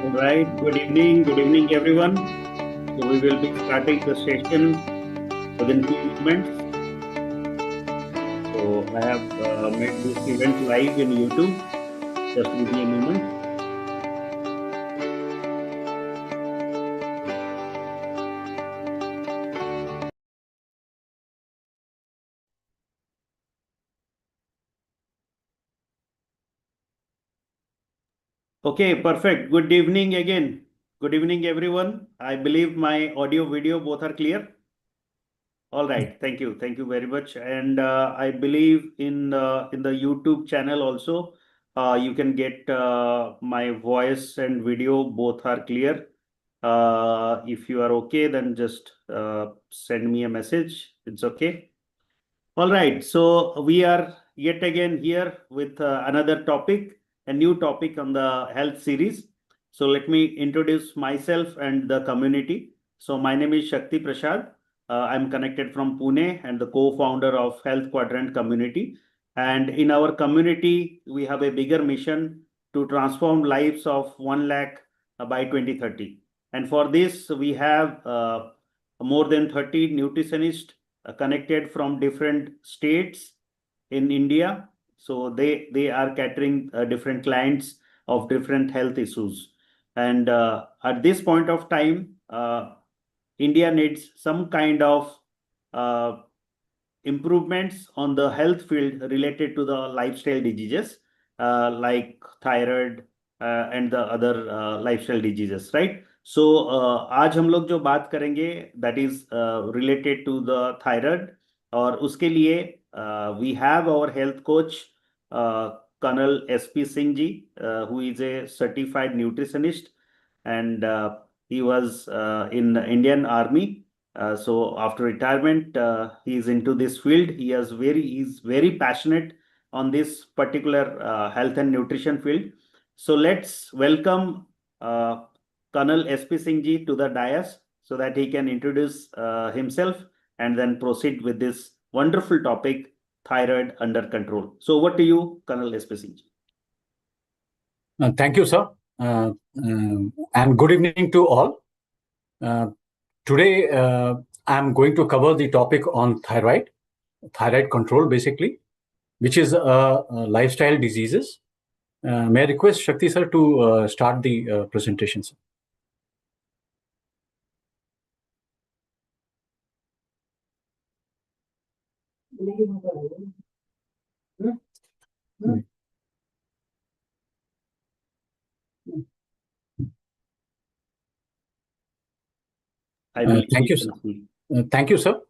All right, good evening everyone. So we will be starting the session within 2 moments. So I have made this event live in YouTube. Just give me a moment. Okay, perfect. Good evening again. Good evening everyone. I believe my audio video both are clear. All right, thank you very much. And I believe in the YouTube channel also, you can get my voice and video both are clear. If you are okay, then just send me a message. It's okay. All right, so we are yet again here with another topic, a new topic on the health series. So let me introduce myself and the community. So my name is Shakti Prasad. I'm connected from Pune and the co-founder of Health Quadrant community. And in our community, we have a bigger mission to transform lives of 1 lakh by 2030. And for this, we have more than 30 nutritionists connected from different states in India. So they are catering different clients of different health issues. And at this point of time, India needs some kind of uh, improvements on the health field related to the lifestyle diseases like thyroid and the other lifestyle diseases, right? So आज हम लोग जो बात करेंगे that is related to the thyroid और उसके लिए we have our health coach Colonel SP Singh ji who is a certified nutritionist and he was in the Indian Army. So after retirement, he is into this field. He is very passionate on this particular health and nutrition field. So let's welcome Colonel SP Singh ji to the dais so that he can introduce himself and then proceed with this wonderful topic, thyroid under control. So over to you, Colonel SP Singh ji. Thank you, sir. And good evening to all. Today, I'm going to cover the topic on thyroid control, basically, which is lifestyle diseases. May I request Shakti, sir, to start the presentation, sir? Thank you, sir. Thank you, sir.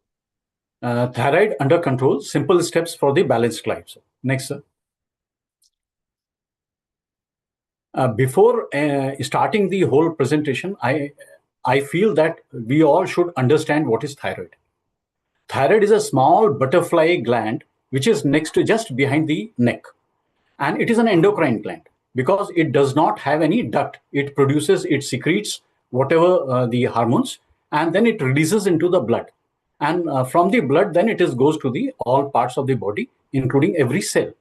Thyroid under control, simple steps for the balanced life. Sir. Next, sir. Before starting the whole presentation, I feel that we all should understand what is thyroid. Thyroid is a small butterfly gland which is next to just behind the neck. And it is an endocrine gland because it does not have any duct. It secretes whatever the hormones, and then it releases into the blood. And from the blood, then it goes to the all parts of the body, including every cell.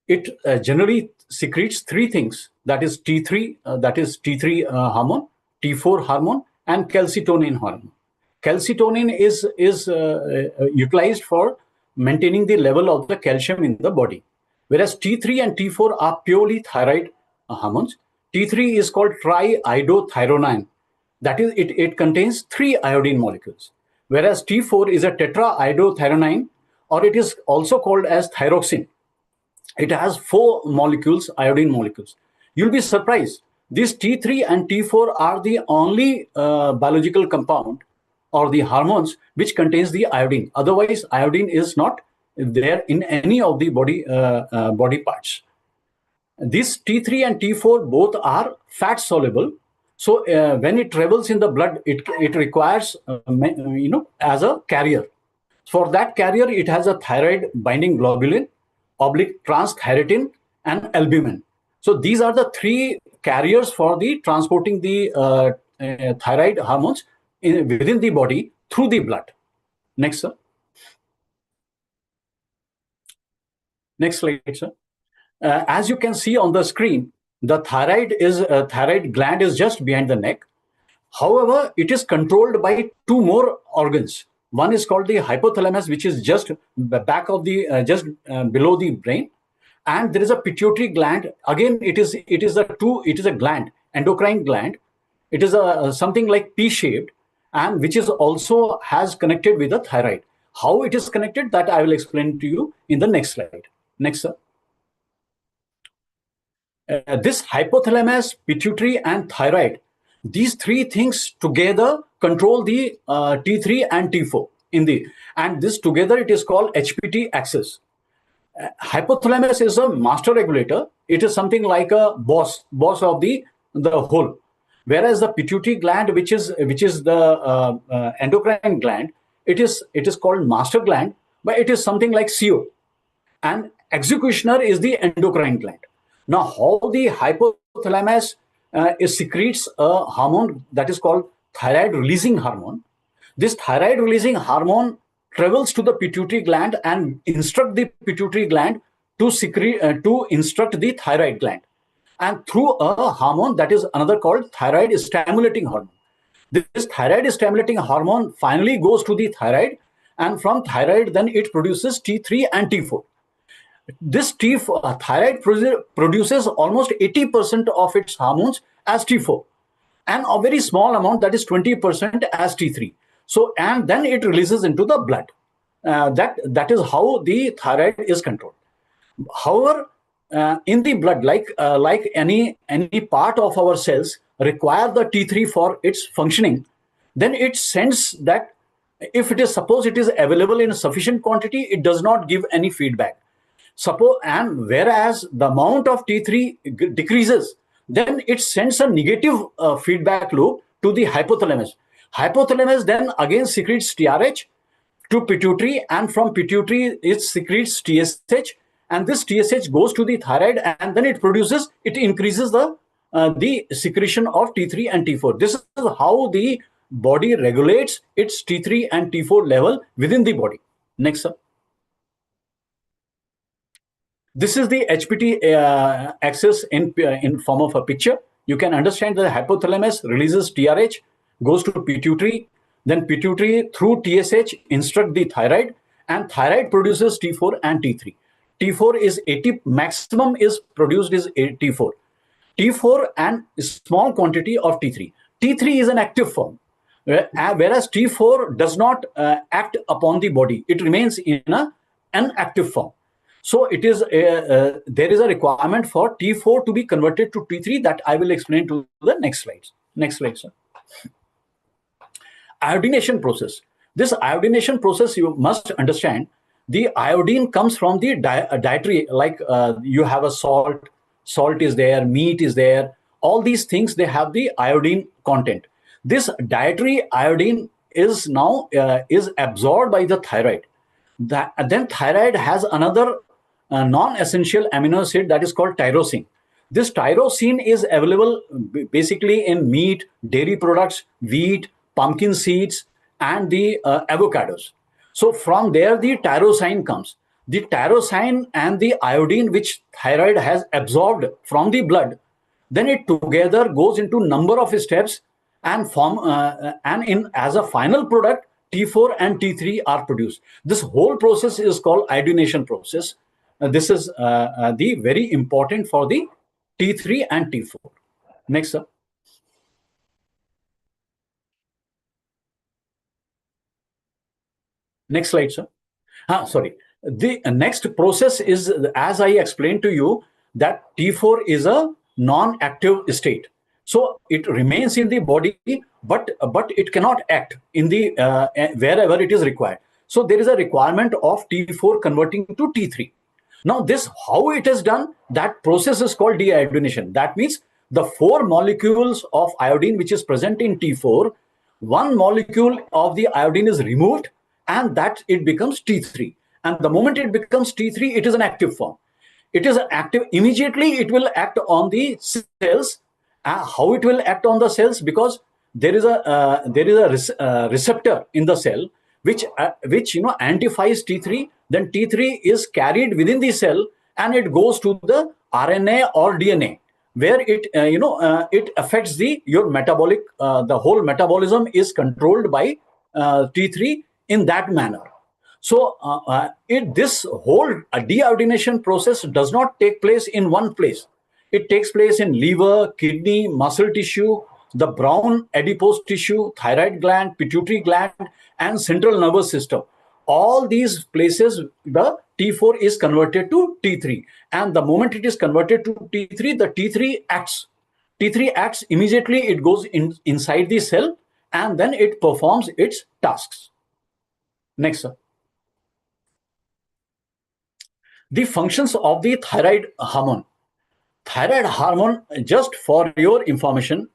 It generally secretes three things. That is T3, hormone, T4 hormone, and calcitonin hormone. Calcitonin is utilized for maintaining the level of the calcium in the body, whereas T3 and T4 are purely thyroid hormones. T3 is called triiodothyronine. That is, it contains 3 iodine molecules, whereas T4 is a tetraiodothyronine, or it is also called as thyroxine. It has 4 molecules, iodine molecules. You'll be surprised. These T3 and T4 are the only biological compound or the hormones which contains the iodine. Otherwise, iodine is not there in any of the body parts. These T3 and T4 both are fat soluble. So when it travels in the blood, it requires, as a carrier. For that carrier, it has a thyroid binding globulin, transthyretin, and albumin. So these are the 3 carriers for the transporting the thyroid hormones within the body through the blood. Next, sir. Next slide, sir. As you can see on the screen, The thyroid gland is just behind the neck. However, it is controlled by two more organs. One is called the hypothalamus, which is just back of the just below the brain, and there is a pituitary gland. Again, it is a gland, endocrine gland. It is a something like P-shaped, and which is also has connected with the thyroid. How it is connected, that I will explain to you in the next slide. Next, sir. This hypothalamus, pituitary, and thyroid, these three things together control the T3 and T4 in the, and this together it is called HPT axis. Hypothalamus is a master regulator. It is something like a boss of the whole. Whereas the pituitary gland, which is the endocrine gland, it is called master gland, but it is something like CO. And executioner is the endocrine gland. Now, how the hypothalamus secretes a hormone that is called thyroid releasing hormone. This thyroid releasing hormone travels to the pituitary gland and instruct the pituitary gland to secrete to instruct the thyroid gland, and through a hormone that is another called thyroid stimulating hormone. This thyroid stimulating hormone finally goes to the thyroid, and from thyroid then it produces T3 and T4. This thyroid produces almost 80% of its hormones as T4, and a very small amount, that is 20%, as T3. So, and then it releases into the blood. That is how the thyroid is controlled. However, in the blood, like any part of our cells require the T3 for its functioning, then it sends that. If it is, suppose it is available in sufficient quantity, it does not give any feedback. Suppose, and whereas the amount of T3 decreases, then it sends a negative feedback loop to the hypothalamus. Hypothalamus then again secretes TRH to pituitary, and from pituitary it secretes TSH, and this TSH goes to the thyroid, and then it increases the secretion of T3 and T4. This is how the body regulates its T3 and T4 level within the body. Next, sir. This is the HPT axis in form of a picture. You can understand the hypothalamus releases TRH, goes to pituitary, then pituitary through TSH instruct the thyroid, and thyroid produces T4 and T3. T4 is 80, maximum is produced is T4. T4 and small quantity of T3. T3 is an active form, whereas T4 does not act upon the body. It remains in an inactive form. So it is there is a requirement for T4 to be converted to T3 that I will explain to the next slides. Next slide, sir. Iodination process. This iodination process, you must understand, the iodine comes from the dietary, like you have a salt is there, meat is there, all these things, they have the iodine content. This dietary iodine is now is absorbed by the thyroid. Then thyroid has another non-essential amino acid that is called tyrosine. This tyrosine is available basically in meat, dairy products, wheat, pumpkin seeds, and the avocados. So from there the tyrosine comes. The tyrosine and the iodine which thyroid has absorbed from the blood, then it together goes into number of steps and form and in as a final product T4 and T3 are produced. This whole process is called iodination process. This is the very important for the T3 and T4. Next, sir. Next slide, sir. Sorry. The next process is, as I explained to you, that T4 is a non-active state. So it remains in the body, but it cannot act in the wherever it is required. So there is a requirement of T4 converting to T3. Now this, how it is done, that process is called deiodination. That means the 4 molecules of iodine which is present in T4, one molecule of the iodine is removed, and that it becomes T3. And the moment it becomes T3, it is an active form. It is active immediately. It will act on the cells. How it will act on the cells? Because there is a receptor in the cell which amplifies T3. Then T3 is carried within the cell and it goes to the RNA or DNA. where it affects your metabolic, the whole metabolism is controlled by T3 in that manner. So this whole deiodination process does not take place in one place. It takes place in liver, kidney, muscle tissue, the brown adipose tissue, thyroid gland, pituitary gland, and central nervous system. All these places, the T4 is converted to T3. And the moment it is converted to T3, the T3 acts. T3 acts immediately, it goes inside the cell, and then it performs its tasks. Next, sir. The functions of the thyroid hormone. Thyroid hormone, just for your information,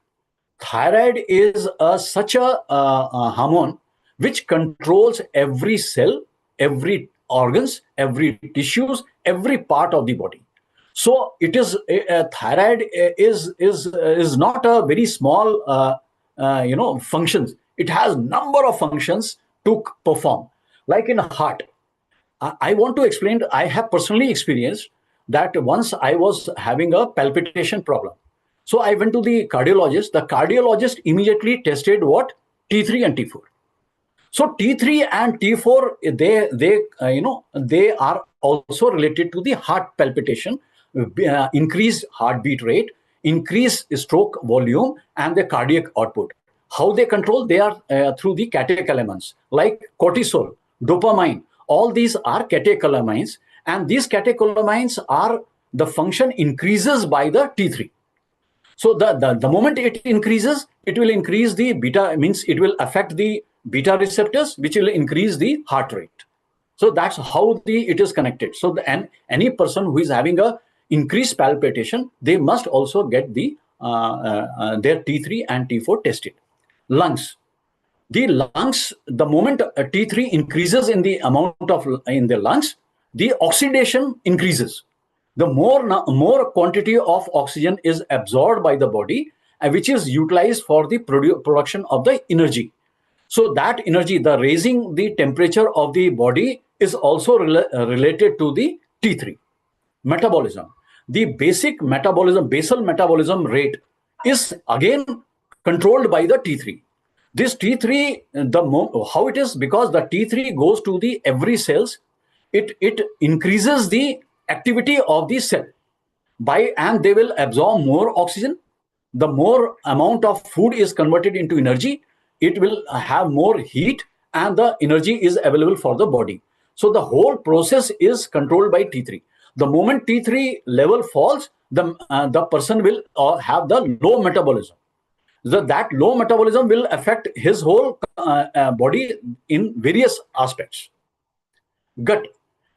thyroid is such a hormone which controls every cell, every organs, every tissues, every part of the body. So it is thyroid is not a very small functions. It has number of functions to perform. Like in a heart, I want to explain. I have personally experienced that once I was having a palpitation problem. So I went to the cardiologist. The cardiologist immediately tested what? T3 and T4. So T3 and T4, they are also related to the heart palpitation, increased heartbeat rate, increased stroke volume, and the cardiac output. How they control? They are through the catecholamines like cortisol, dopamine. All these are catecholamines, and these catecholamines are the function increases by the T3. So the moment it increases, it will increase the beta, means it will affect the beta receptors, which will increase the heart rate. So that's how it is connected. So any person who is having a increased palpitation, they must also get their T3 and T4 tested. Lungs. The lungs, the moment T3 increases in the amount of in the lungs, the oxidation increases. The more quantity of oxygen is absorbed by the body, which is utilized for the production of the energy. So that energy, the raising the temperature of the body, is also related to the T3. Metabolism. The basic metabolism, basal metabolism rate is again controlled by the T3. This T3, how it is, because the T3 goes to the every cells, it increases the activity of the cell and they will absorb more oxygen. The more amount of food is converted into energy, it will have more heat, and the energy is available for the body. So the whole process is controlled by T3. The moment T3 level falls, the person will have the low metabolism. That low metabolism will affect his whole body in various aspects. Gut.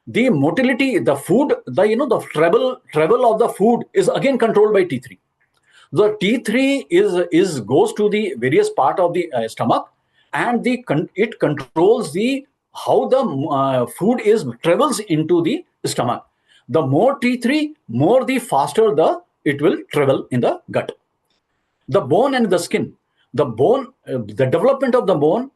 The motility, the food, the travel of the food is again controlled by T3. The T3 goes to the various part of the stomach, and it controls how the food travels into the stomach. The more T3, more the faster it will travel in the gut. The bone and the skin. The bone, the development of the bone,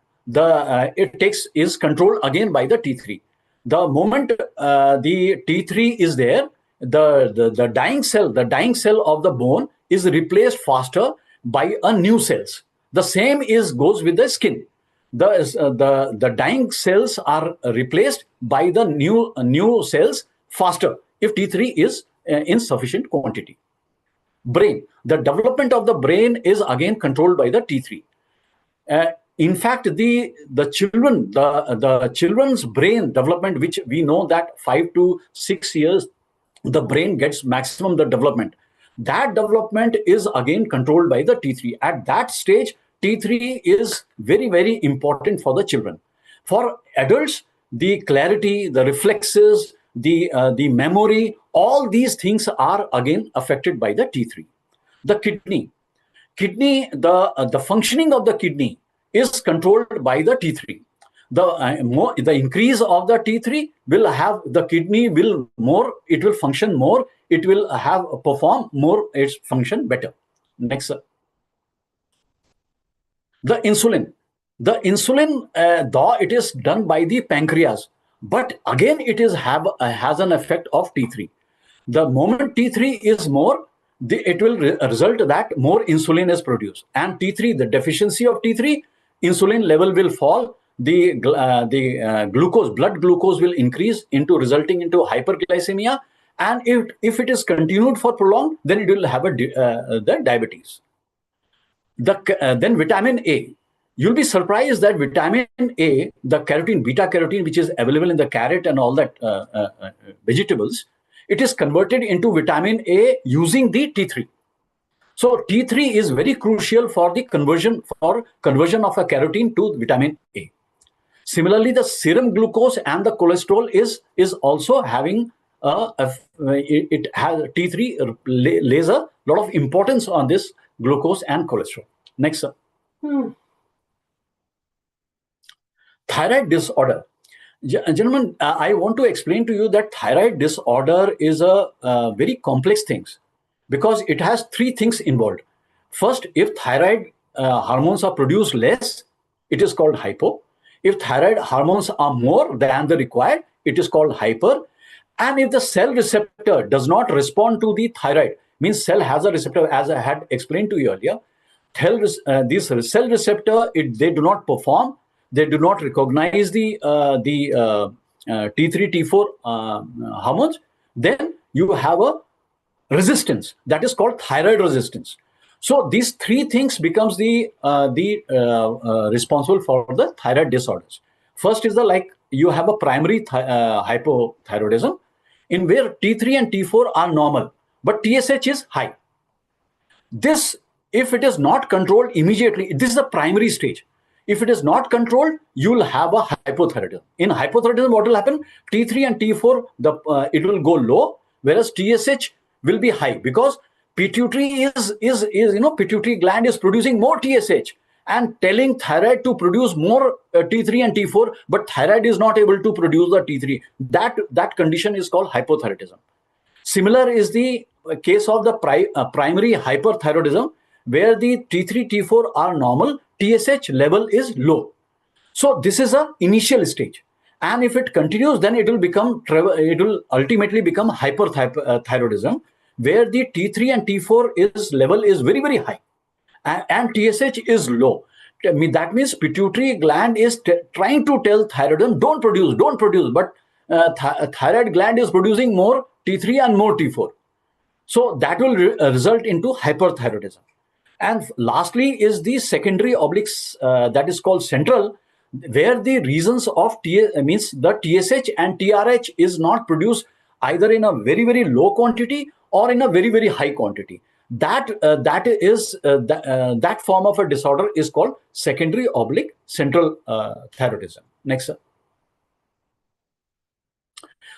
is controlled again by the T3. The moment the T3 is there, the dying cell of the bone is replaced faster by a new cells. The same goes with the skin. The dying cells are replaced by the new cells faster if T3 is in sufficient quantity. Brain. The development of the brain is again controlled by the T3. In fact, the children's brain development, which we know that 5 to 6 years, the brain gets maximum the development. That development is again controlled by the T3. At that stage, T3 is very, very important for the children. For adults, the clarity, the reflexes, the memory, all these things are again affected by the T3. The kidney. The functioning of the kidney is controlled by the T3. The increase of the T3 will have the kidney will more, it will function more, it will perform more its function better. Next, sir. The insulin. Though it is done by the pancreas, but again it has an effect of T3. The moment T3 is more, it will result that more insulin is produced. And T3, the deficiency of T3, insulin level will fall. The glucose, blood glucose will increase into resulting into hyperglycemia. And if it is continued for prolonged, then it will have the diabetes. Then vitamin A. You'll be surprised that vitamin A, the carotene, beta carotene, which is available in the carrot and all that vegetables, it is converted into vitamin A using the T3. So T3 is very crucial for the conversion of a carotene to vitamin A. Similarly, the serum glucose and the cholesterol is also having it has T3 lays a lot of importance on this glucose and cholesterol. Next, sir. Thyroid disorder. Gentlemen, I want to explain to you that thyroid disorder is a very complex thing because it has three things involved. First, if thyroid hormones are produced less, it is called hypo. If thyroid hormones are more than the required, it is called hyper. And if the cell receptor does not respond to the thyroid, means cell has a receptor, as I had explained to you earlier. This cell receptor, they do not perform. They do not recognize the T3, T4 hormones. Then you have a resistance that is called thyroid resistance. So these three things becomes the responsible for the thyroid disorders. First is you have a primary hypothyroidism in where T3 and T4 are normal, but TSH is high. This, if it is not controlled immediately, this is the primary stage. If it is not controlled, you will have a hypothyroidism. In hypothyroidism, what will happen? T3 and T4, it will go low, whereas TSH will be high because pituitary pituitary gland is producing more TSH and telling thyroid to produce more T3 and T4, but thyroid is not able to produce the T3. That condition is called hypothyroidism. Similar is the case of the primary hyperthyroidism, where the T3, T4 are normal, TSH level is low. So this is an initial stage. And if it continues, then it will ultimately become hyperthyroidism, where the T3 and T4 level is very, very high. And TSH is low. That means pituitary gland is trying to tell thyroid, don't produce, but thyroid gland is producing more T3 and more T4. So that will result into hyperthyroidism. And lastly is the secondary obliques, that is called central, where the reasons of means the TSH and TRH is not produced either in a very, very low quantity or in a very, very high quantity. That form of a disorder is called secondary oblique central thyroidism. Next, sir.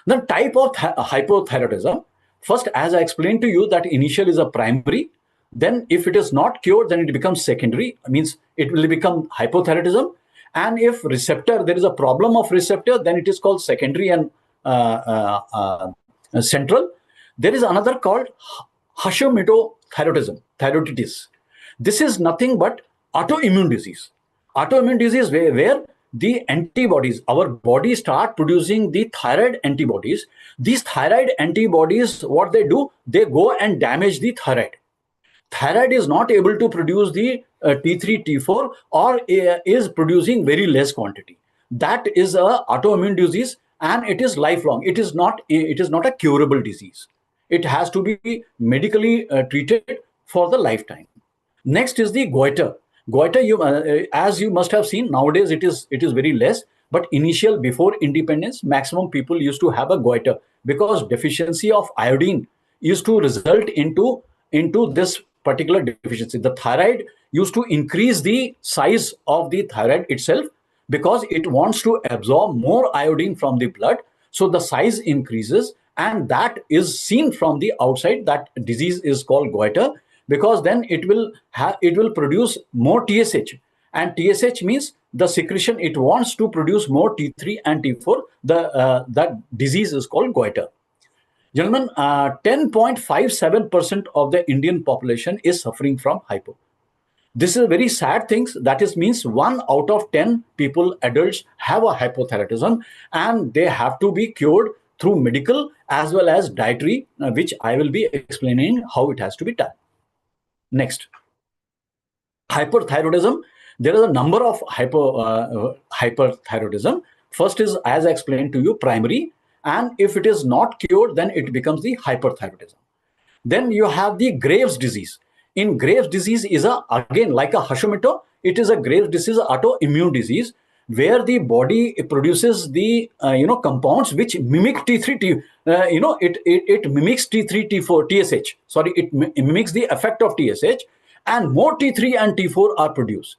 The type of hypothyroidism. First, as I explained to you, that initial is a primary. Then if it is not cured, then it becomes secondary, means it will become hypothyroidism. And if there is a problem of receptor, then it is called secondary and central. There is another called thyroiditis. This is nothing but autoimmune disease. Autoimmune disease where the antibodies, our body start producing the thyroid antibodies. These thyroid antibodies, what they do, they go and damage the thyroid. Thyroid is not able to produce the T3, T4, or is producing very less quantity. That is a autoimmune disease, and it is lifelong. It is not a curable disease. It has to be medically treated for the lifetime. Next is the goiter. Goiter, as you must have seen, nowadays it is very less. But initial, before independence, maximum people used to have a goiter because deficiency of iodine used to result into this particular deficiency. The thyroid used to increase the size of the thyroid itself because it wants to absorb more iodine from the blood. So the size increases, and that is seen from the outside. That disease is called goiter because then it will produce more TSH, and TSH means the secretion. It wants to produce more T3 and T4. That disease is called goiter. Gentlemen, 10.57% of the Indian population is suffering from hypo. This is a very sad thing. That means 1 out of 10 people, adults, have a hypothyroidism, and they have to be cured through medical as well as dietary, which I will be explaining how it has to be done. Next, hyperthyroidism. There is a number of hyperthyroidism. First is, as I explained to you, primary, and if it is not cured, then it becomes the hyperthyroidism. Then you have the Graves' disease. In Graves' disease is again like a Hashimoto. It is a Graves' disease, autoimmune disease, where the body produces the compounds which mimic T3 T. It mimics T3 T4 TSH. Sorry, it mimics the effect of TSH, and more T3 and T4 are produced.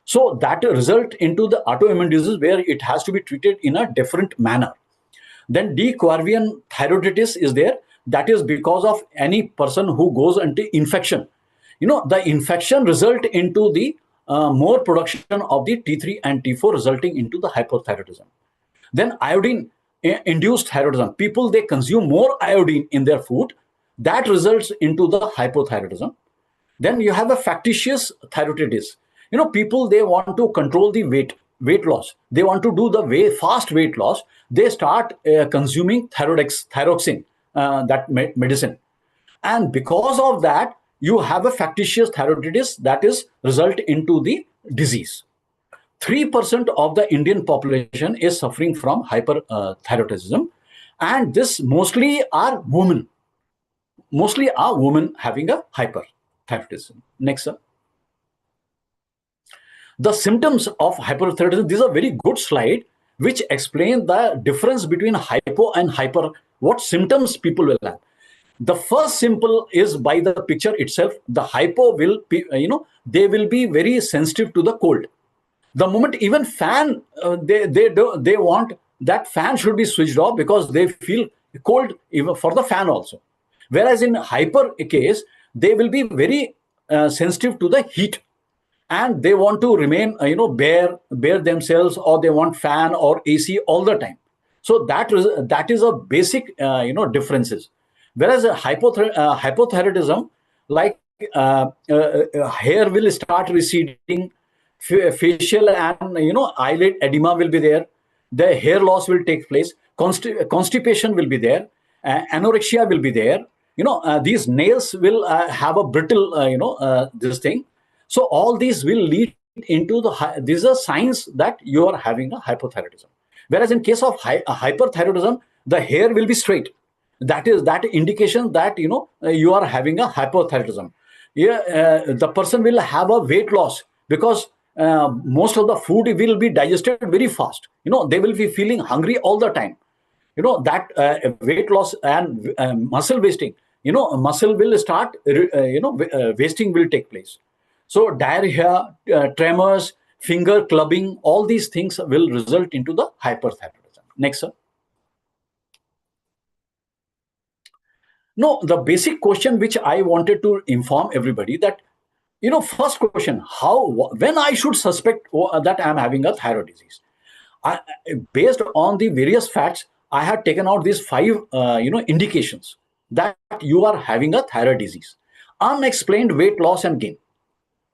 So that result into the autoimmune disease where it has to be treated in a different manner. Then Quadrant thyroiditis is there. That is because of any person who goes into infection. The infection result into the more production of the T3 and T4, resulting into the hypothyroidism. Then iodine induced thyroidism. People, they consume more iodine in their food. That results into the hypothyroidism. Then you have a factitious thyroiditis. People, they want to control the weight loss. They want to do the fast weight loss. They start consuming thyroxine, that medicine. And because of that, you have a factitious thyroiditis that is result into the disease. 3% of the Indian population is suffering from hyperthyroidism, and this mostly are women. Mostly are women having a hyperthyroidism. Next, sir. The symptoms of hyperthyroidism. This is a very good slide which explain the difference between hypo and hyper. What symptoms people will have. The first symptom is by the picture itself. The hypo will be, they will be very sensitive to the cold. The moment even fan, they want that fan should be switched off because they feel cold even for the fan also. Whereas in hyper case, they will be very sensitive to the heat, and they want to remain, bare themselves, or they want fan or AC all the time. So that is a basic, differences. Whereas hypothyroidism, like hair will start receding, facial and eyelid edema will be there, the hair loss will take place, constipation will be there, anorexia will be there. These nails will have a brittle, this thing. So all these will lead into these are signs that you are having a hypothyroidism. Whereas in case of hyperthyroidism, the hair will be straight. That is that indication that you are having a hypothyroidism. The person will have a weight loss because most of the food will be digested very fast. They will be feeling hungry all the time. That weight loss and muscle wasting. Muscle will start. Wasting will take place. So diarrhea, tremors, finger clubbing, all these things will result into the hyperthyroidism. Next, sir. No, the basic question which I wanted to inform everybody that, first question, when I should suspect that I'm having a thyroid disease? Based on the various facts, I had taken out these 5, indications that you are having a thyroid disease. Unexplained weight loss and gain.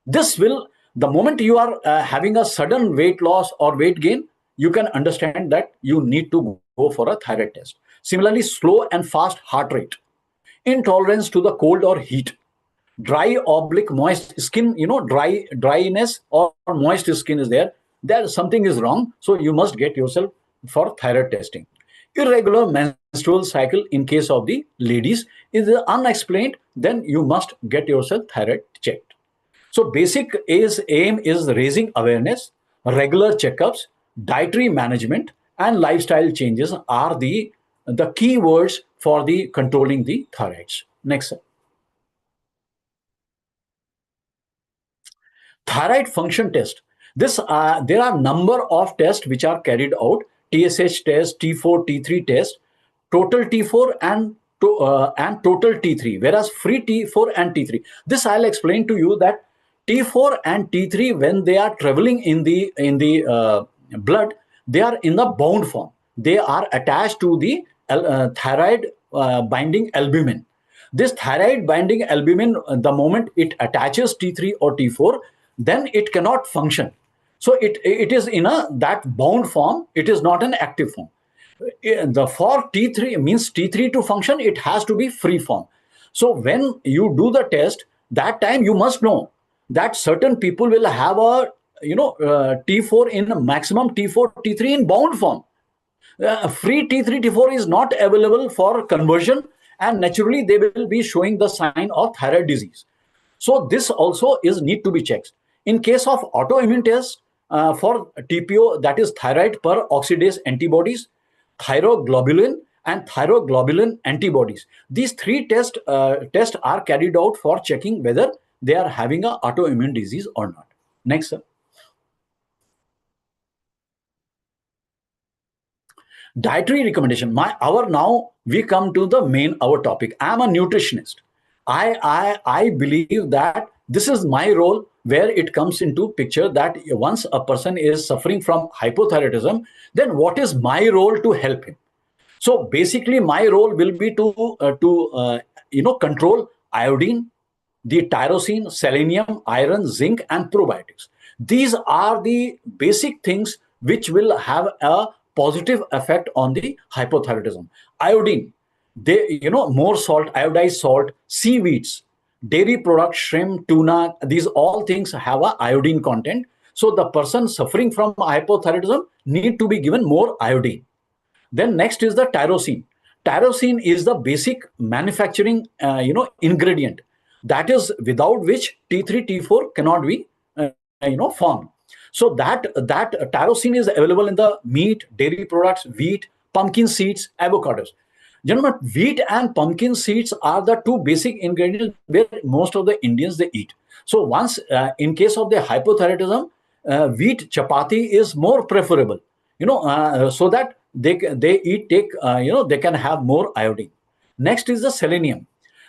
This will, the moment you are having a sudden weight loss or weight gain, you can understand that you need to go for a thyroid test. Similarly, slow and fast heart rate, intolerance to the cold or heat, dry oblique moist skin, dryness or moist skin is there. There something is wrong, so you must get yourself for thyroid testing. Irregular menstrual cycle in case of the ladies is unexplained, then you must get yourself thyroid checked. So basic aim is raising awareness, regular checkups, dietary management, and lifestyle changes are the key words for the controlling the thyroids. Next. Thyroid function test. There are number of tests which are carried out. TSH test, T4, T3 test, total T4 and total T3, whereas free T4 and T3. This I'll explain to you that T4 and T3, when they are traveling in the blood, they are in the bound form. They are attached to the thyroid binding albumin. This thyroid binding albumin, the moment it attaches T3 or T4, then it cannot function. So it is in that bound form. It is not an active form. For T3 means T3 to function, it has to be free form. So when you do the test, that time you must know that certain people will have a T4 in a maximum, T4 T3 in bound form. Free T3 T4 is not available for conversion, and naturally they will be showing the sign of thyroid disease. So this also is need to be checked. In case of autoimmune test, for TPO, that is thyroid peroxidase antibodies, thyroglobulin and thyroglobulin antibodies. These three tests are carried out for checking whether they are having a autoimmune disease or not. Next, sir. Dietary recommendation. Now we come to the main our topic. I'm a nutritionist. I believe that this is my role where it comes into picture that once a person is suffering from hypothyroidism, then what is my role to help him? So basically, my role will be to control iodine, the tyrosine, selenium, iron, zinc, and probiotics. These are the basic things which will have a positive effect on the hypothyroidism. Iodine, more salt, iodized salt, seaweeds, dairy products, shrimp, tuna, these all things have a iodine content. So the person suffering from hypothyroidism need to be given more iodine. Then next is the tyrosine. Tyrosine is the basic manufacturing ingredient, that is without which T3 T4 cannot be formed. So that tyrosine is available in the meat, dairy products, wheat, pumpkin seeds, avocados. Gentlemen, wheat and pumpkin seeds are the two basic ingredients where most of the Indians they eat. So once in case of the hypothyroidism, wheat chapati is more preferable, so that they eat take they can have more iodine. Next is the selenium.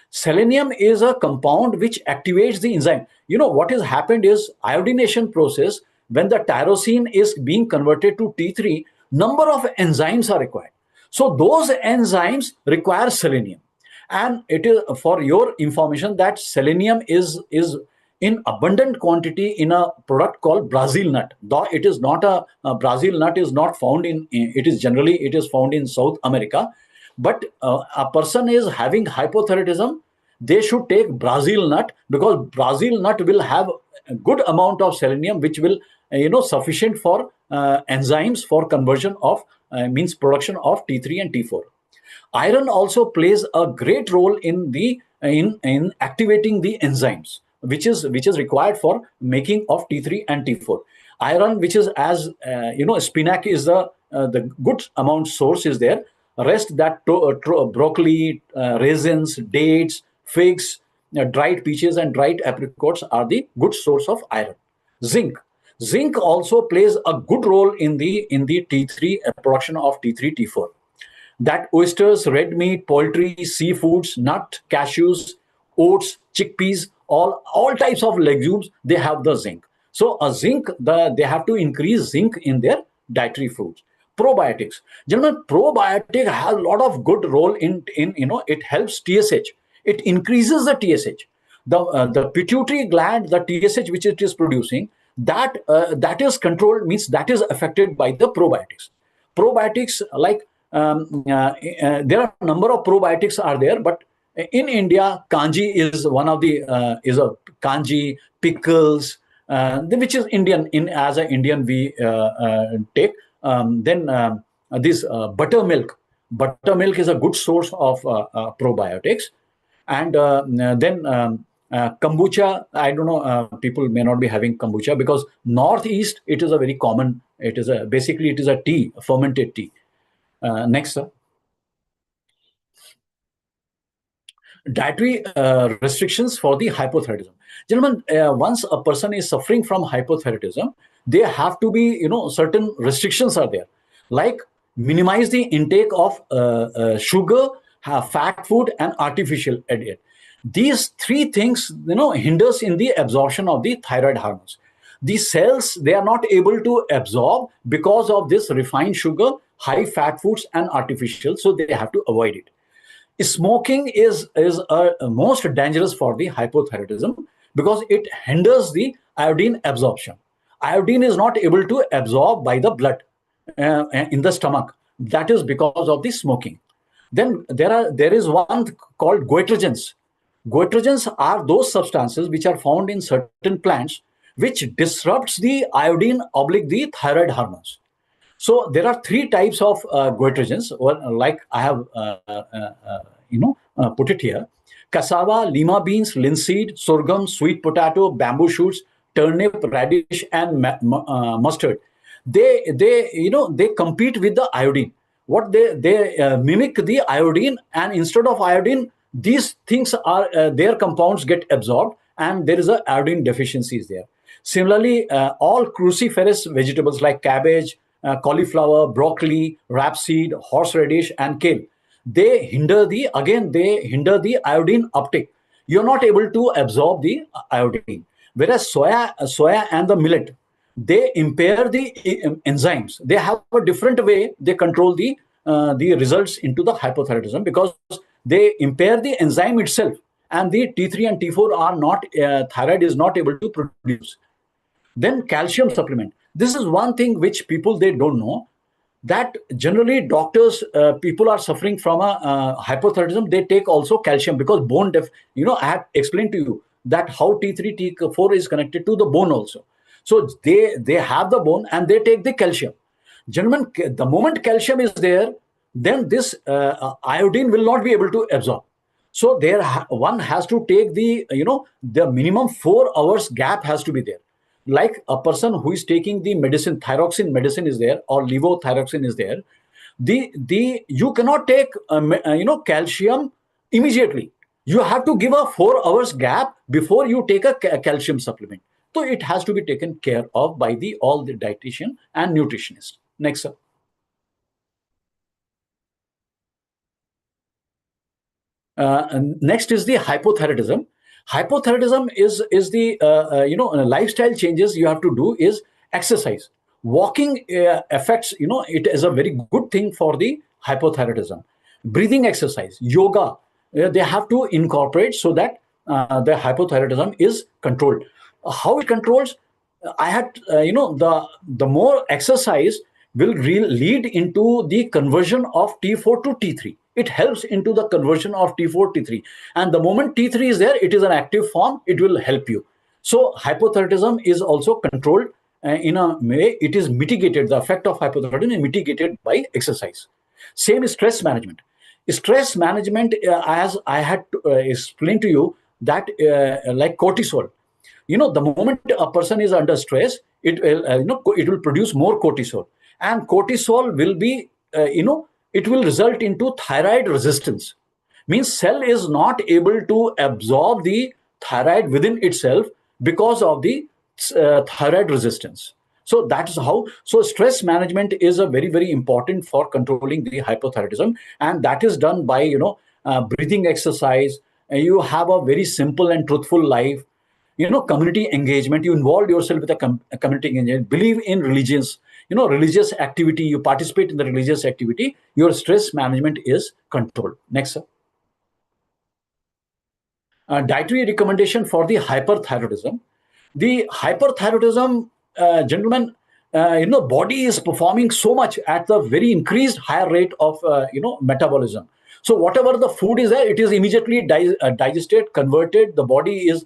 Selenium is a compound which activates the enzyme. What has happened is iodination process. When the tyrosine is being converted to T3, number of enzymes are required. So those enzymes require selenium. And it is for your information that selenium is in abundant quantity in a product called Brazil nut. Though it is not a Brazil nut is not found it is generally it is found in South America. But a person is having hypothyroidism, they should take Brazil nut, because Brazil nut will have a good amount of selenium, which will sufficient for enzymes for conversion of means production of T3 and T4. Iron also plays a great role in the in activating the enzymes, which is required for making of T3 and T4. Iron, which is as spinach is the good amount source is there. Rest that broccoli, raisins, dates, figs, dried peaches, and dried apricots are the good source of iron. Zinc. Zinc also plays a good role in the T3 production of T3 T4. That oysters, red meat, poultry, seafoods, nut, cashews, oats, chickpeas, all types of legumes, they have the zinc. So a zinc, they have to increase zinc in their dietary foods. Probiotics, gentlemen, probiotic has a lot of good role in it helps TSH. It increases the TSH. The pituitary gland, the TSH which it is producing, that is controlled, means that is affected by the probiotics. Probiotics like there are a number of probiotics are there, but in India, kanji is one of the is a kanji, pickles, which is Indian. In as an Indian we take. Then this buttermilk. Buttermilk is a good source of probiotics, and then kombucha. I don't know. People may not be having kombucha because northeast it is a very common. It is basically it is a tea, a fermented tea. Next, sir. Dietary restrictions for the hypothyroidism. Gentlemen, once a person is suffering from hypothyroidism, there have to be, certain restrictions are there. Like minimize the intake of sugar, fat food, and artificial adient. These three things, hinders in the absorption of the thyroid hormones. These cells, they are not able to absorb because of this refined sugar, high fat foods, and artificial, so they have to avoid it. Smoking is most dangerous for the hypothyroidism because it hinders the iodine absorption. Iodine is not able to absorb by the blood in the stomach. That is because of the smoking. Then there is one called goitrogens. Goitrogens are those substances which are found in certain plants which disrupts the iodine oblique the thyroid hormones. So there are three types of goitrogens, like I have put it here: cassava, lima beans, linseed, sorghum, sweet potato, bamboo shoots, turnip, radish, and mustard. They compete with the iodine. What they mimic the iodine, and instead of iodine, these things are their compounds get absorbed, and there is a iodine deficiencies there. Similarly, all cruciferous vegetables like cabbage, cauliflower, broccoli, rapeseed, horseradish, and kale, they hinder the iodine uptake. You're not able to absorb the iodine. Whereas soya and the millet, they impair the enzymes. They have a different way they control the results into the hypothyroidism, because they impair the enzyme itself, and the T3 and T4 are not thyroid is not able to produce. Then calcium supplement. This is one thing which people they don't know, that generally doctors, people are suffering from a hypothyroidism, they take also calcium, because bone I have explained to you that how T3 T4 is connected to the bone also. So they have the bone and they take the calcium. Gentlemen, the moment calcium is there, then this iodine will not be able to absorb. So one has to take the minimum 4 hours gap has to be there. Like a person who is taking the medicine, thyroxine medicine is there, or levothyroxine is there. The you cannot take calcium immediately. You have to give a 4 hours gap before you take a calcium supplement. So it has to be taken care of by all the dietitian and nutritionist. Next, sir. Next is the hypothyroidism. Hypothyroidism is the lifestyle changes you have to do is exercise. Walking affects, it is a very good thing for the hypothyroidism. Breathing exercise, yoga, they have to incorporate so that the hypothyroidism is controlled. How it controls? I had, the more exercise will lead into the conversion of T4 to T3. It helps into the conversion of T4 T3, and the moment T3 is there, it is an active form. It will help you. So hypothyroidism is also controlled in a way. It is mitigated. The effect of hypothyroidism is mitigated by exercise. Same is stress management. Stress management, as I had explained to you, that like cortisol, the moment a person is under stress, it will produce more cortisol, and cortisol will be it will result into thyroid resistance. Means cell is not able to absorb the thyroid within itself because of the thyroid resistance. So that is how. So stress management is a very, very important for controlling the hypothyroidism, and that is done by breathing exercise. You have a very simple and truthful life. Community engagement. You involve yourself with a community engagement. Believe in religions. Religious activity. You participate in the religious activity. Your stress management is controlled. Next, sir. Dietary recommendation for the hyperthyroidism. The hyperthyroidism, gentlemen, body is performing so much at the very increased higher rate of metabolism. So whatever the food is there, it is immediately digested, converted. The body is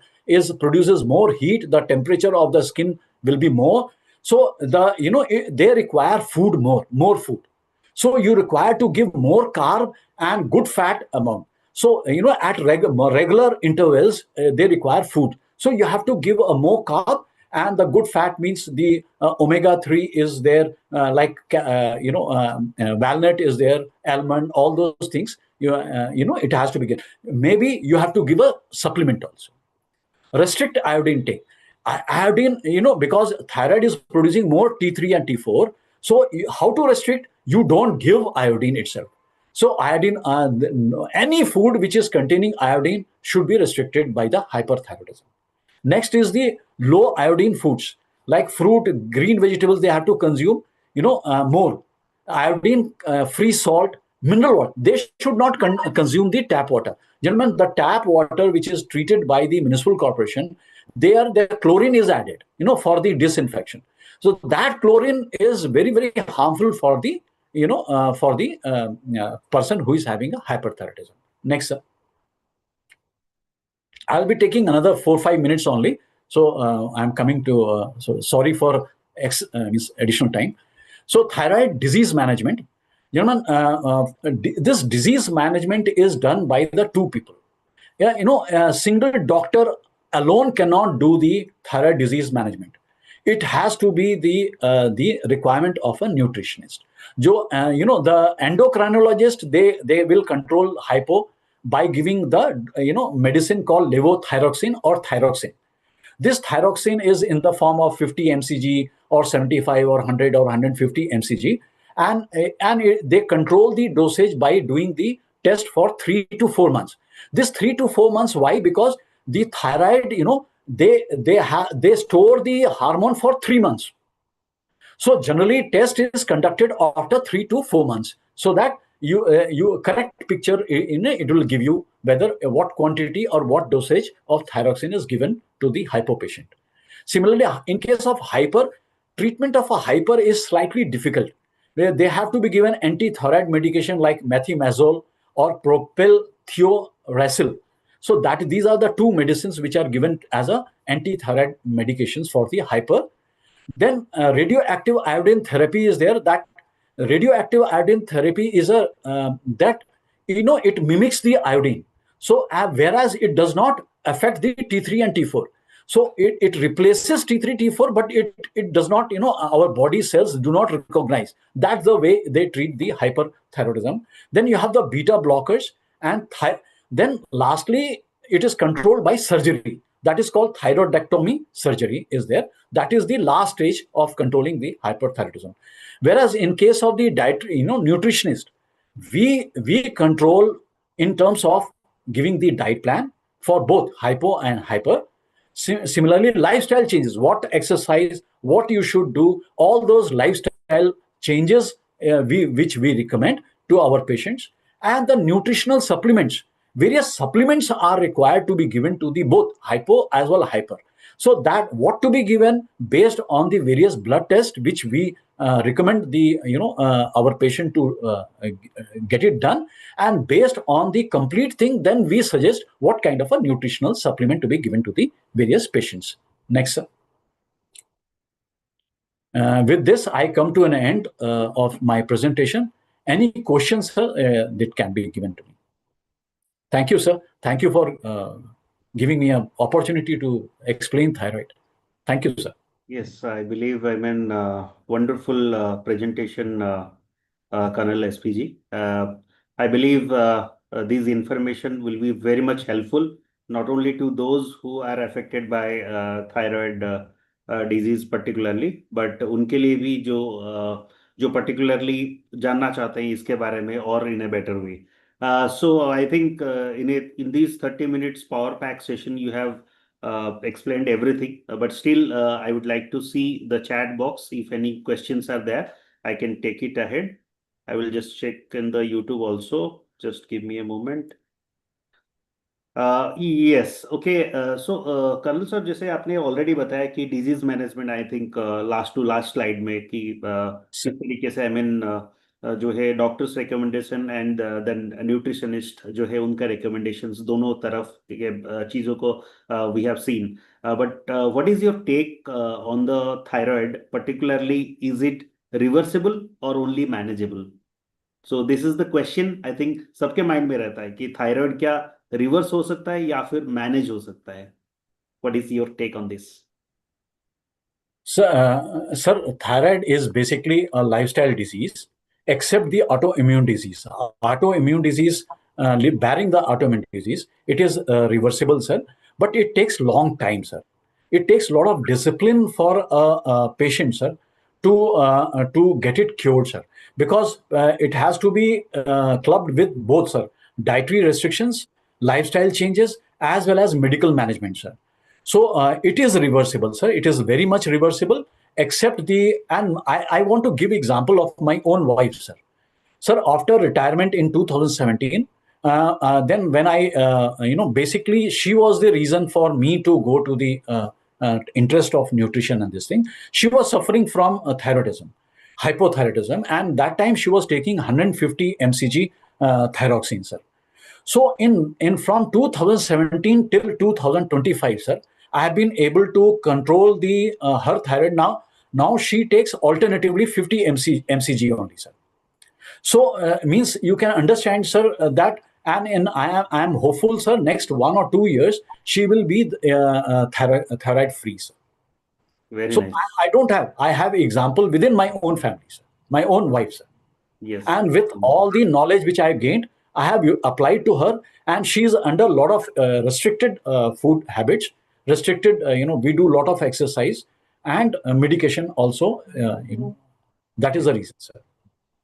produces more heat. The temperature of the skin will be more. So they require food, more food. So you require to give more carb and good fat amount. So at regular intervals, they require food. So you have to give a more carb, and the good fat means the omega-3 is there, walnut is there, almond, all those things. It has to be good. Maybe you have to give a supplement also. Restrict iodine intake. Iodine, because thyroid is producing more T3 and T4. So how to restrict? You don't give iodine itself. So iodine, any food which is containing iodine should be restricted by the hyperthyroidism. Next is the low iodine foods like fruit, green vegetables. They have to consume, more iodine, free salt, mineral water. They should not consume the tap water. Gentlemen, the tap water which is treated by the municipal corporation, the chlorine is added, for the disinfection. So that chlorine is very, very harmful for the for the person who is having a hyperthyroidism. Next, sir. I'll be taking another 4-5 minutes only. So I'm coming to, so sorry for additional time. So thyroid disease management, gentlemen, this disease management is done by the two people. Yeah, a single doctor alone cannot do the thyroid disease management. It has to be the requirement of a nutritionist. The endocrinologist, they will control hypo by giving the medicine called levothyroxine or thyroxine. This thyroxine is in the form of 50 mcg or 75 or 100 or 150 mcg, and they control the dosage by doing the test for 3 to 4 months. This 3 to 4 months, why? Because the thyroid, they store the hormone for 3 months. So generally, test is conducted after 3 to 4 months, so that you correct picture in it will give you whether what quantity or what dosage of thyroxine is given to the hypo patient. Similarly, in case of hyper, treatment of a hyper is slightly difficult, where they have to be given anti-thyroid medication like methimazole or propylthiouracil. So that these are the two medicines which are given as a anti-thyroid medications for the hyper. Then radioactive iodine therapy is there. That radioactive iodine therapy is a that it mimics the iodine. So whereas it does not affect the T3 and T4. So it replaces T3 T4, but it does not, our body cells do not recognize. That's the way they treat the hyperthyroidism. Then you have the beta blockers, and then lastly it is controlled by surgery. That is called thyroidectomy surgery is there. That is the last stage of controlling the hyperthyroidism. Whereas in case of the dietary, nutritionist, we control in terms of giving the diet plan for both hypo and hyper. Similarly, lifestyle changes, what exercise, what you should do, all those lifestyle changes which we recommend to our patients. And the nutritional supplements, various supplements are required to be given to the both hypo as well hyper. So that what to be given based on the various blood tests which we recommend the our patient to get it done, and based on the complete thing, then we suggest what kind of a nutritional supplement to be given to the various patients. Next, sir. With this, I come to an end of my presentation. Any questions, sir, that can be given to me? Thank you, sir. Thank you for giving me an opportunity to explain thyroid. Thank you, sir. Yes, I believe, wonderful presentation, Colonel SPG. I believe these information will be very much helpful, not only to those who are affected by thyroid disease particularly, but उनके लिए भी जो particularly जानना चाहते हैं इसके बारे में और in a better way. So I think in these 30 minutes power pack session, you have explained everything, but still I would like to see the chat box. If any questions are there, I can take it ahead. I will just check in the YouTube also. Just give me a moment. Yes, okay. So colonel sir, जैसे आपने already बताया कि disease management, I think last to last slide में कि किस तरीके से जो है doctors recommendation and then nutritionist जो है उनका रिकमेंडेशंस, दोनों तरफ के चीज़ों को we have seen. But what is your take on the thyroid particularly? Is it reversible और only manageable? So this is the question I think सबके माइंड में रहता है कि थायराइड क्या रिवर्स हो सकता है या फिर मैनेज हो सकता है. What is your take on this? Sir, thyroid is basically a lifestyle disease, except the autoimmune disease. Autoimmune disease, bearing the autoimmune disease, it is reversible, sir, but it takes long time, sir. It takes a lot of discipline for a patient, sir, to get it cured, sir, because it has to be clubbed with both, sir, dietary restrictions, lifestyle changes, as well as medical management, sir. So it is reversible, sir. It is very much reversible, except and I want to give example of my own wife, sir. Sir, after retirement in 2017, then when I, basically she was the reason for me to go to the interest of nutrition and this thing. She was suffering from thyroidism. hypothyroidism, and that time she was taking 150 mcg thyroxine, sir. So in from 2017 till 2025, sir, I have been able to control the her thyroid now. Now she takes alternatively 50 mcg only, sir. So means you can understand, sir, that, and I am hopeful, sir. Next 1 or 2 years, she will be thyroid free, sir. Very So nice. I don't have. I have example within my own family, sir, my own wife, sir. Yes. And with all the knowledge which I have gained, I have applied to her, and she's under a lot of restricted food habits, restricted. We do a lot of exercise and medication also. That is the reason, sir.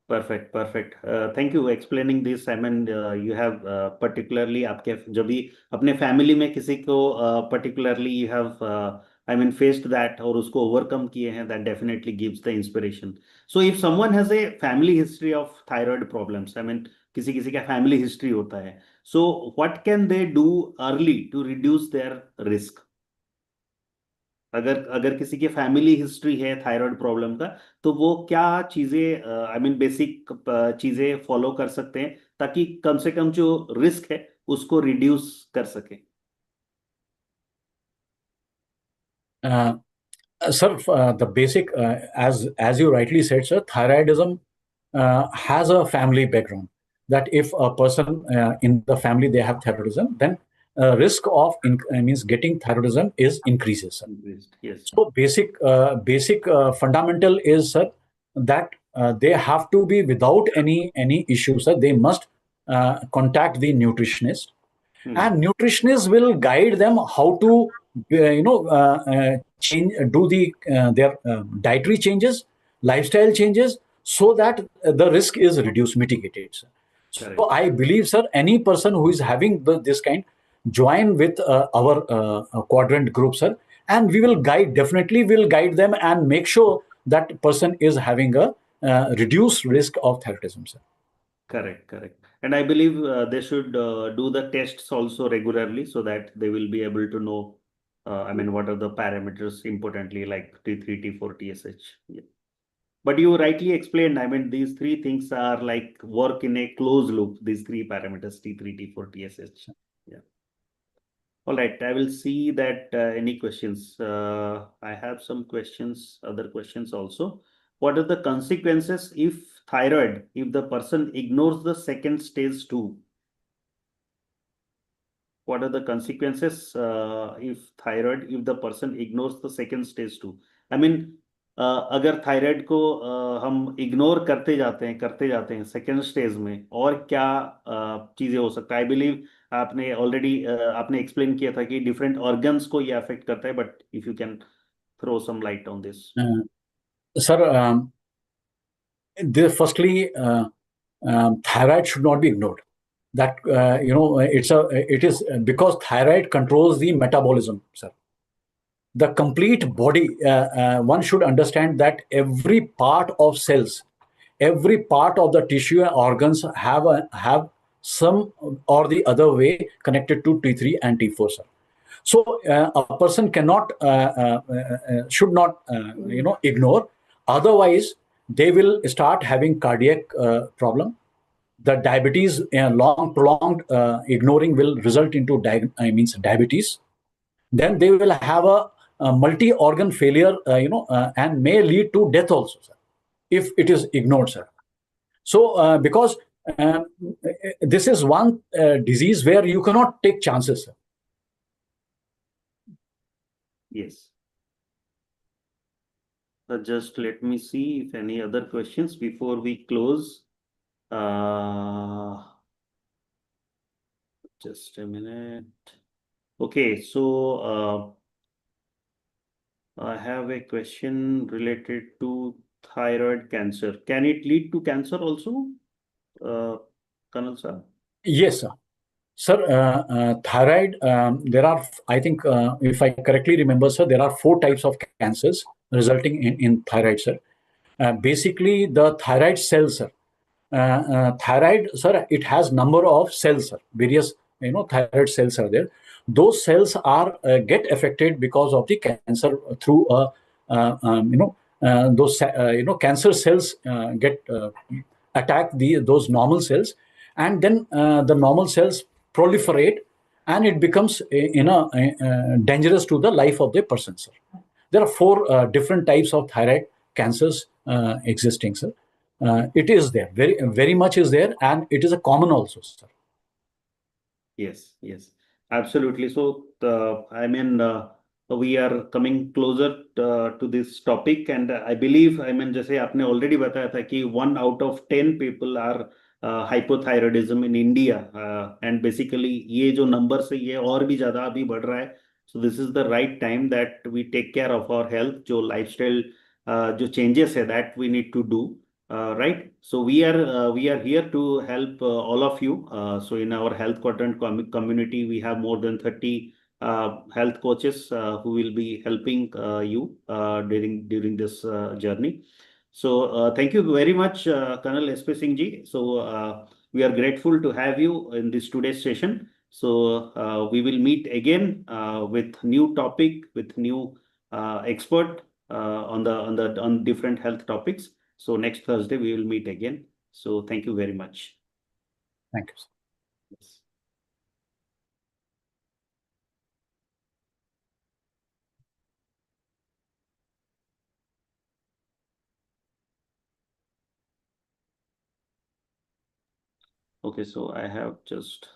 Perfect, perfect. Thank you explaining this. I mean, you have particularly आपके जब भी अपने family में किसी को particularly you have I mean faced that और उसको overcome किए हैं, that definitely gives the inspiration. So if someone has a family history of thyroid problems, I mean किसी किसी का family history होता है, so what can they do early to reduce their risk? अगर अगर किसी की फैमिली हिस्ट्री है थायराइड प्रॉब्लम का, तो वो क्या चीजें आई मीन बेसिक चीजें फॉलो कर सकते हैं ताकि कम से कम जो रिस्क है उसको रिड्यूस कर सके? Uh, Sir, the basic, as you rightly said, sir, thyroidism has a family background. That if a person in the family they have thyroidism, then risk of means getting thyroidism is increases, sir. Increased, yes. So basic fundamental is, sir, that they have to be without any issues, sir. They must contact the nutritionist, and nutritionists will guide them how to change, do their dietary changes, lifestyle changes, so that the risk is reduced, mitigated, sir. So Correct. I believe, sir, any person who is having this kind, join with our Quadrant group, sir, and we will guide, definitely will guide them and make sure that person is having a reduced risk of thyroidism, sir. Correct, correct. And I believe they should do the tests also regularly so that they will be able to know, I mean, what are the parameters importantly like T3, T4, TSH. Yeah. But you rightly explained, I mean, these three things are like work in a closed loop, these three parameters, T3, T4, TSH. Yeah. All right, I will see that any questions. I have some questions, other questions also. What are the consequences if thyroid, if the person ignores the second stage 2? What are the consequences if thyroid, if the person ignores the second stage 2? I mean, अगर thyroid को हम ignore करते जाते हैं second stage में, और क्या चीजें हो सकता है? आई बिलीव आपने ऑलरेडी आपने एक्सप्लेन किया था कि डिफरेंट ऑर्गन्स को ये अफेक्ट करता है, but if you can throw some light on this. Sir, firstly, thyroid should not be ignored. That it is because thyroid controls the metabolism, sir. The complete body, one should understand that every part of cells, every part of the tissue and organs have some or the other way connected to T3 and T4, sir. So a person cannot should not ignore. Otherwise, they will start having cardiac problem. The diabetes, long prolonged ignoring will result into diabetes. Then they will have a multi-organ failure, and may lead to death also, sir, if it is ignored, sir. So because this is one disease where you cannot take chances, sir. Yes. Just let me see if any other questions before we close. Just a minute. Okay, so I have a question related to thyroid cancer. Can it lead to cancer also, Colonel sir? Yes, sir. Sir, thyroid, there are, I think, if I correctly remember, sir, there are 4 types of cancers resulting in thyroid, sir. Basically, the thyroid cells, sir. Thyroid, sir, it has number of cells, sir. Various, thyroid cells are there. Those cells are get affected because of the cancer through those cancer cells get attack those normal cells, and then the normal cells proliferate, and it becomes dangerous to the life of the person, sir. There are four different types of thyroid cancers existing, sir. It is there, very much is there, and it is a common also, sir. Yes, yes, absolutely. So, we are coming closer to this topic, and I believe, जैसे आपने already बताया था कि 1 out of 10 people are hypothyroidism in India, and basically ये जो numbers है ये और भी ज्यादा अभी बढ़ रहा है. So this is the right time that we take care of our health. जो lifestyle जो changes है that we need to do. Right. So we are here to help all of you. So in our health quadrant community, we have more than 30 health coaches who will be helping you during this journey. So thank you very much, Colonel S.P. Singh ji. So we are grateful to have you in this today's session. So we will meet again with new topic, with new expert on different health topics. So next Thursday we will meet again. So thank you very much. Thank you, sir. Yes. Okay, so I have just